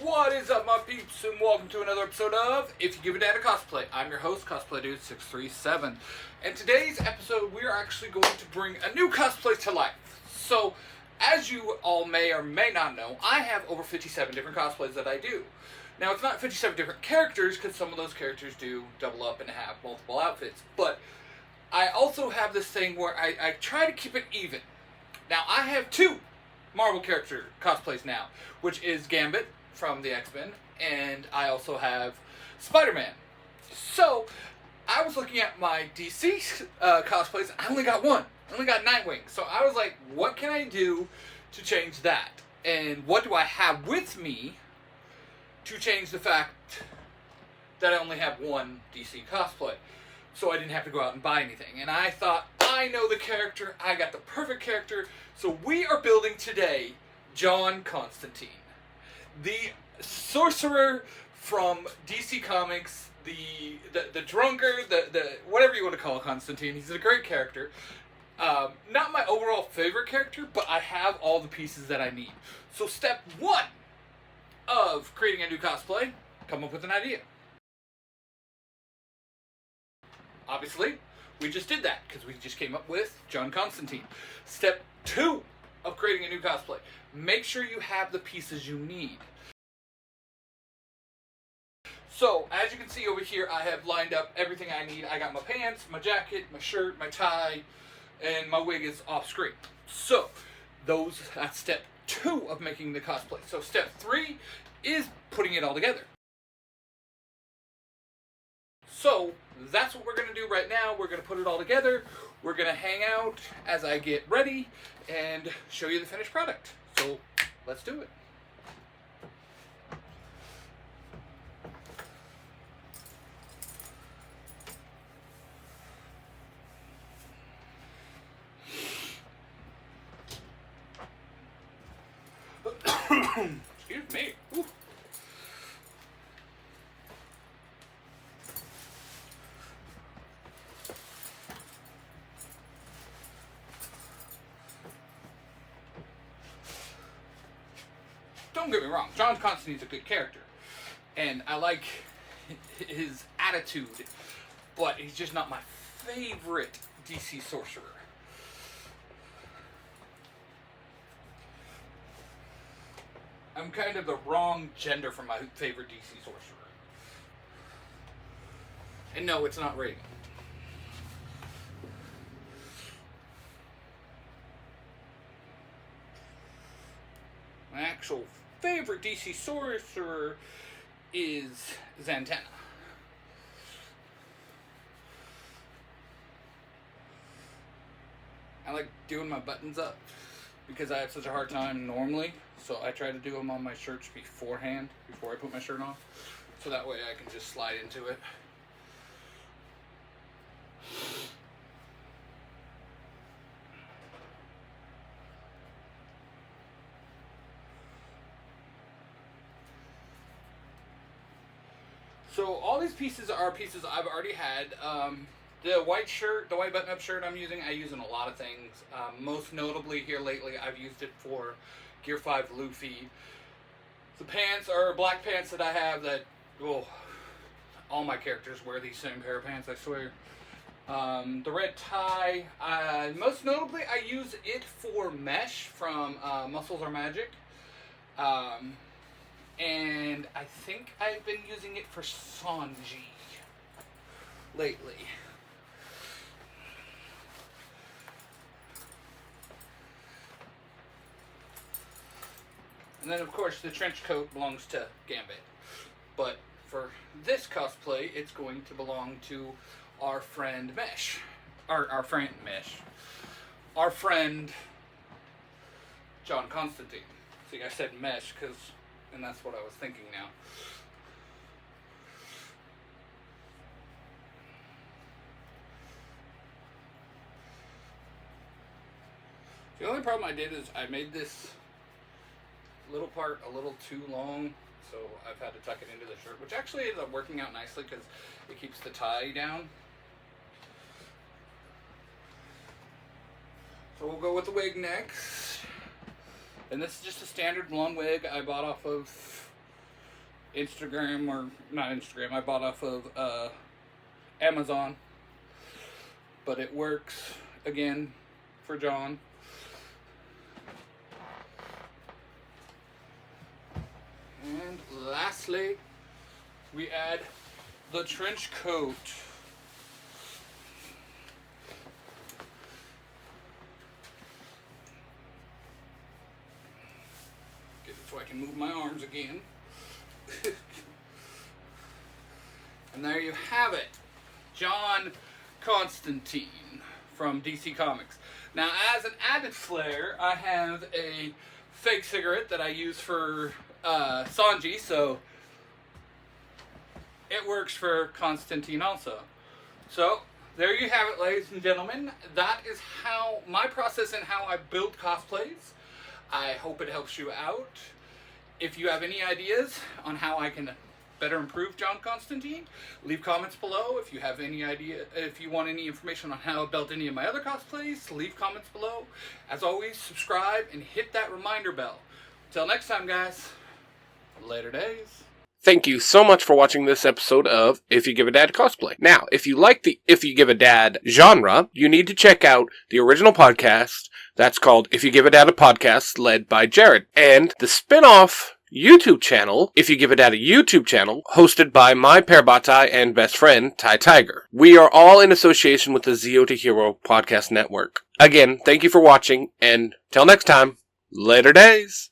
What is up, my peeps, and welcome to another episode of If You Give a Dad a Cosplay. I'm your host, Cosplay637, and today's episode we are actually going to bring a new cosplay to life. So, as you all may or may not know, I have over 57 different cosplays that I do. Now, it's not 57 different characters, because some of those characters do double up and have multiple outfits, but I also have this thing where I try to keep it even. Now, I have two Marvel character cosplays now, which is Gambit from the X-Men, and I also have Spider-Man. So, I was looking at my DC cosplays. I only got one. I only got Nightwing. So I was like, what can I do to change that? And what do I have with me to change the fact that I only have one DC cosplay? So I didn't have to go out and buy anything. And I thought, I know the character. I got the perfect character. So we are building today John Constantine, the sorcerer from DC Comics, the drunkard, the whatever you want to call Constantine. He's a great character. Not my overall favorite character, but I have all the pieces that I need. So step one of creating a new cosplay, come up with an idea. Obviously, we just did that because we just came up with John Constantine. Step two of creating a new cosplay, make sure you have the pieces you need. So, as you can see over here, I have lined up everything I need. I got my pants, my jacket, my shirt, my tie, and my wig is off screen. So, that's step two of making the cosplay. So, step three is putting it all together. So, that's what we're going to do right now. We're going to put it all together. We're going to hang out as I get ready and show you the finished product. So, let's do it. Excuse me. Ooh. Don't get me wrong, John Constantine's a good character, and I like his attitude, but he's just not my favorite DC sorcerer. I'm kind of the wrong gender for my favorite DC sorcerer. And no, it's not Reagan. My actual favorite DC sorcerer is Zatanna. I like doing my buttons up because I have such a hard time normally, so I try to do them on my shirts beforehand, before I put my shirt on, so that way I can just slide into it. So all these pieces are pieces I've already had. The white shirt, the white button-up shirt I use in a lot of things. Most notably here lately, I've used it for Gear 5 Luffy. The pants are black pants that I have that, all my characters wear these same pair of pants, I swear. The red tie, most notably I use it for Mesh from Muscles Are Magic. And I think I've been using it for Sanji lately. And then, of course, the trench coat belongs to Gambit. But for this cosplay, it's going to belong to our friend Mesh. Our friend John Constantine. See, I said Mesh and that's what I was thinking now. The only problem I did is I made this little part a little too long, so I've had to tuck it into the shirt, which actually ends up working out nicely because it keeps the tie down. So we'll go with the wig next. And this is just a standard blonde wig I bought off of Instagram, or not Instagram, I bought off of Amazon. But it works, again, for John. And lastly, we add the trench coat. Get it so I can move my arms again. And there you have it. John Constantine from DC Comics. Now, as an added flair, I have a fake cigarette that I use for Sanji, so it works for Constantine also. So, there you have it, ladies and gentlemen. That is how my process and how I build cosplays. I hope it helps you out. If you have any ideas on how I can better improve John Constantine, leave comments below. If you have any idea, if you want any information on how I built any of my other cosplays, leave comments below. As always, subscribe and hit that reminder bell. Until next time, guys. Later days. Thank you so much for watching this episode of If You Give a Dad Cosplay. Now, if you like the If You Give a Dad genre, you need to check out the original podcast that's called If You Give a Dad a Podcast, led by Jared, and the spin-off YouTube channel, If You Give a Dad a YouTube channel, hosted by my Parabatai and best friend, Tai Tiger. We are all in association with the Zio to Hero podcast network. Again, thank you for watching, and till next time, later days.